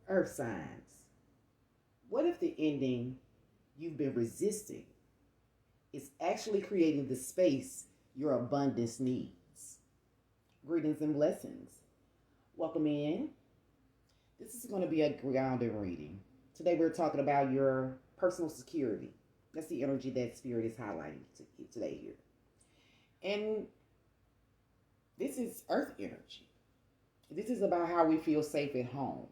Earth signs. What if the ending you've been resisting is actually creating the space your abundance needs? Greetings and blessings. Welcome in. This is going to be a grounding reading. Today we're talking about your personal security. That's the energy that Spirit is highlighting today here. And this is earth energy. This is about how we feel safe at home.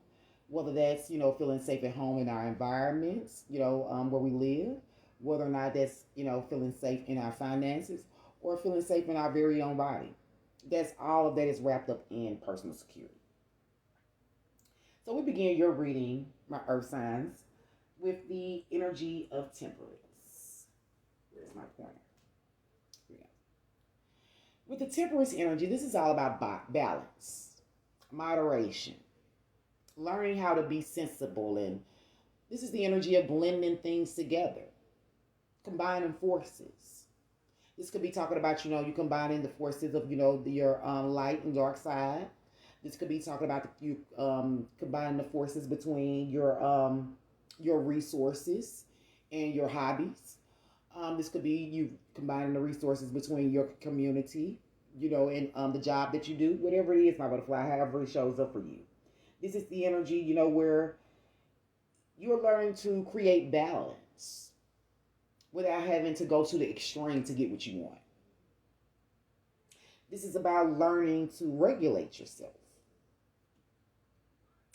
Whether that's, feeling safe at home in our environments, where we live, whether or not that's, feeling safe in our finances or feeling safe in our very own body. That's all of that is wrapped up in personal security. So we begin your reading, my earth signs, with the energy of temperance. Where's my pointer? Here we go. With the temperance energy, this is all about balance, moderation, learning how to be sensible, and this is the energy of blending things together, combining forces. This could be talking about, you combining the forces of, your light and dark side. This could be talking about you combining the forces between your resources and your hobbies. This could be you combining the resources between your community, and the job that you do, whatever it is, my butterfly, however it shows up for you. This is the energy, where you're learning to create balance without having to go to the extreme to get what you want. This is about learning to regulate yourself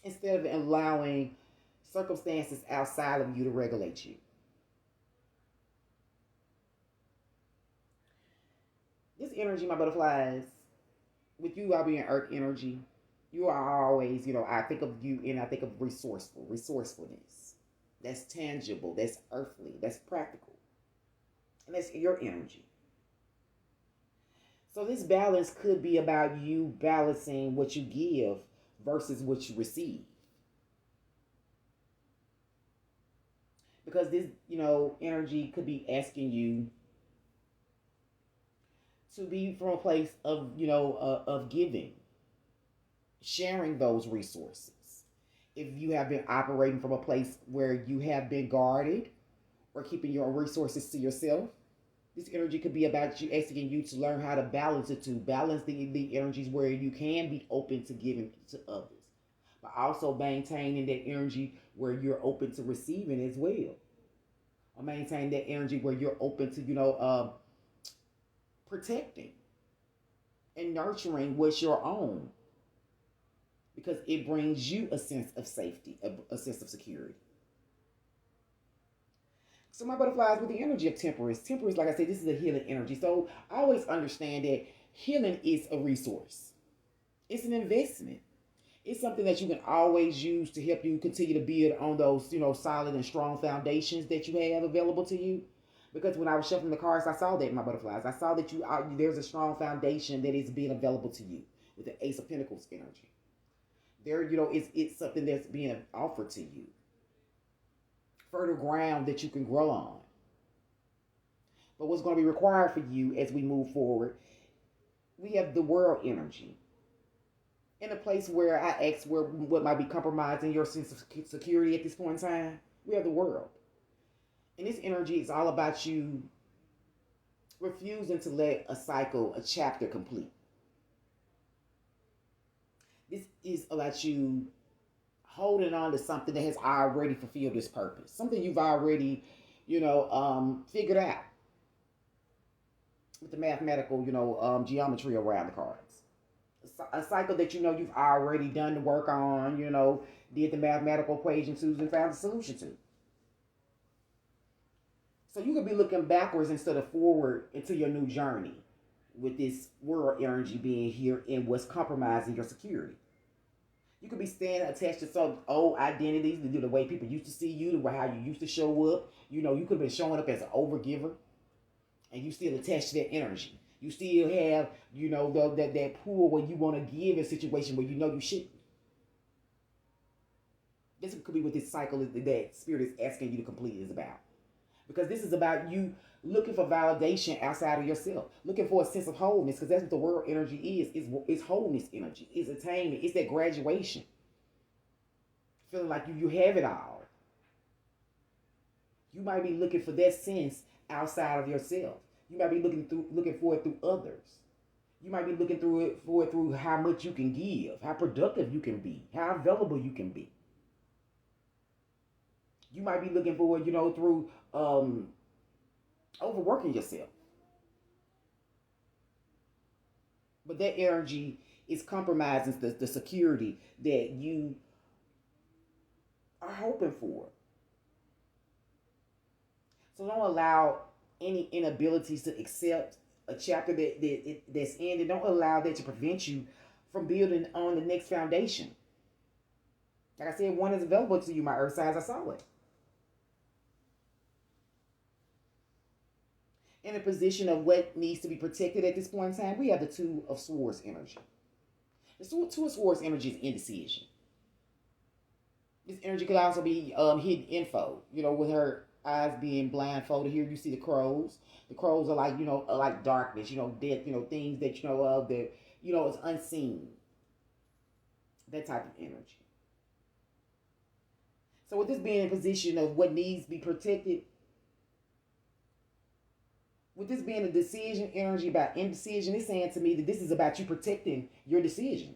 instead of allowing circumstances outside of you to regulate you. This energy, my butterflies, with you, I'll be in earth energy. You are always, I think of you and I think of resourcefulness. That's tangible, that's earthly, that's practical. And that's your energy. So this balance could be about you balancing what you give versus what you receive. Because this, energy could be asking you to be from a place of, of giving, sharing those resources. If you have been operating from a place where you have been guarded or keeping your resources to yourself, this energy could be about you, asking you to learn how to balance it, to balance the energies where you can be open to giving to others, but also maintaining that energy where you're open to receiving as well, or maintain that energy where you're open to protecting and nurturing what's your own, because it brings you a sense of safety, a sense of security. So my butterflies, with the energy of temperance, like I said, this is a healing energy. So I always understand that healing is a resource. It's an investment. It's something that you can always use to help you continue to build on those, solid and strong foundations that you have available to you. Because when I was shuffling the cards, I saw that in my butterflies. I saw that there's a strong foundation that is being available to you with the Ace of Pentacles energy. There, it's something that's being offered to you. Fertile ground that you can grow on. But what's going to be required for you as we move forward, we have the world energy. In a place where I ask what might be compromising your sense of security at this point in time, we have the world. And this energy is all about you refusing to let a chapter complete. This is about you holding on to something that has already fulfilled its purpose. Something you've already, figured out with the mathematical, geometry around the cards. A cycle that you've already done the work on, did the mathematical equation to and found the solution to. So you could be looking backwards instead of forward into your new journey with this world energy being here and what's compromising your security. You could be staying attached to some old identities, the way people used to see you, how you used to show up. You could have been showing up as an overgiver, and you still attached to that energy. You still have, that pull where you want to give in a situation where you shouldn't. This could be what this cycle is that Spirit is asking you to complete is about. Because this is about you looking for validation outside of yourself, looking for a sense of wholeness, because that's what the world energy is. It's wholeness energy. It's attainment. It's that graduation feeling like you have it all. You might be looking for that sense outside of yourself. You might be looking for it through others. You might be looking for it through how much you can give, how productive you can be, how available you can be. You might be looking for it, through overworking yourself. But that energy is compromising the security that you are hoping for. So don't allow any inabilities to accept a chapter that's ended. Don't allow that to prevent you from building on the next foundation. Like I said, one is available to you, my earth signs. I saw it. In a position of what needs to be protected at this point in time, we have the Two of Swords energy. The Two of Swords energy is indecision. This energy could also be hidden info, with her eyes being blindfolded. Here you see the crows. The crows are like darkness, dead, things that you know of that, is unseen. That type of energy. So with this being in position of what needs to be protected, with this being a decision energy about indecision, it's saying to me that this is about you protecting your decision.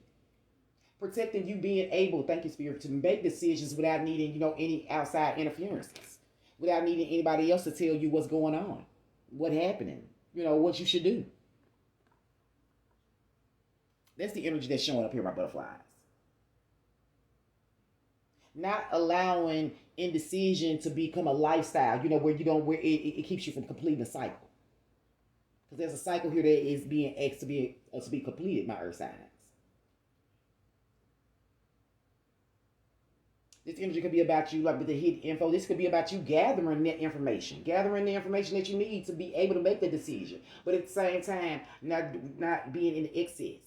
Protecting you being able, thank you, Spirit, to make decisions without needing, any outside interferences. Without needing anybody else to tell you what's going on, what's happening, what you should do. That's the energy that's showing up here, my butterflies. Not allowing indecision to become a lifestyle, where it keeps you from completing a cycle. Because there's a cycle here that is being asked to be completed, my earth signs. This energy could be about you, like with the hidden info. This could be about you gathering that information. Gathering the information that you need to be able to make the decision. But at the same time, not being in excess.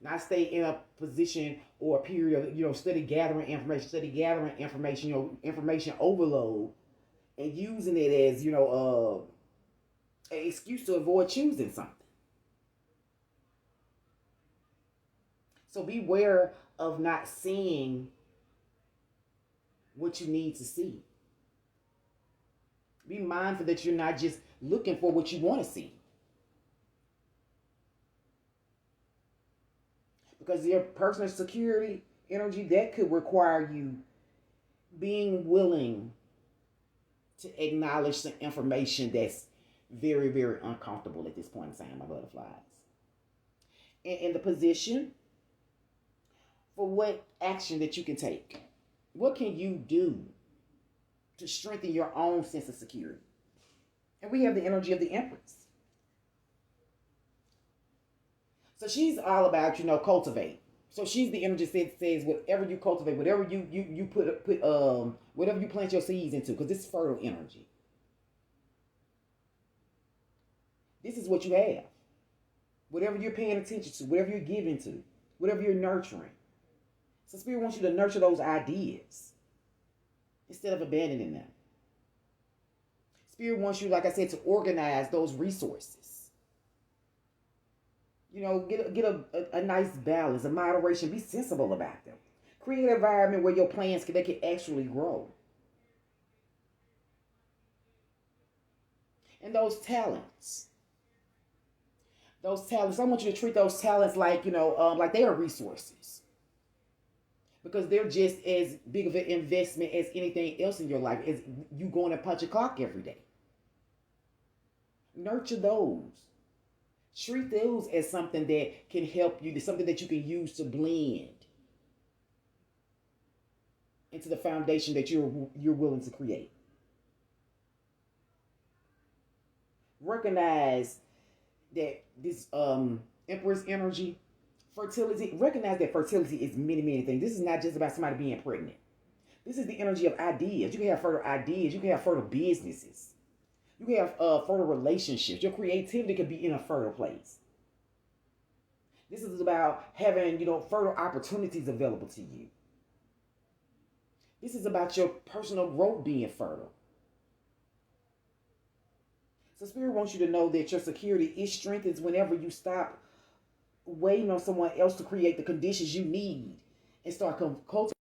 Not stay in a position or a period of, study gathering information, information overload. And using it as, an excuse to avoid choosing something. So beware of not seeing what you need to see. Be mindful that you're not just looking for what you want to see. Because your personal security energy, that could require you being willing to acknowledge some information that's very, very uncomfortable at this point in time, my butterflies. And the position for what action that you can take. What can you do to strengthen your own sense of security? And we have the energy of the Empress. So she's all about, cultivate. So she's the energy that says whatever you cultivate, whatever you put whatever you plant your seeds into, because this is fertile energy. This is what you have. Whatever you're paying attention to, whatever you're giving to, whatever you're nurturing. So Spirit wants you to nurture those ideas instead of abandoning them. Spirit wants you, like I said, to organize those resources. Get a nice balance, a moderation. Be sensible about them. Create an environment where your plants can actually grow. And those talents, I want you to treat those talents like they are resources. Because they're just as big of an investment as anything else in your life, as you going to punch a clock every day. Nurture those. Treat those as something that can help you, something that you can use to blend into the foundation that you're willing to create. Recognize that this Empress energy, fertility, recognize that fertility is many, many things. This is not just about somebody being pregnant. This is the energy of ideas. You can have fertile ideas. You can have fertile businesses. You can have fertile relationships. Your creativity can be in a fertile place. This is about having, fertile opportunities available to you. This is about your personal growth being fertile. So Spirit wants you to know that your security is strengthened whenever you stop waiting on someone else to create the conditions you need and start cultivating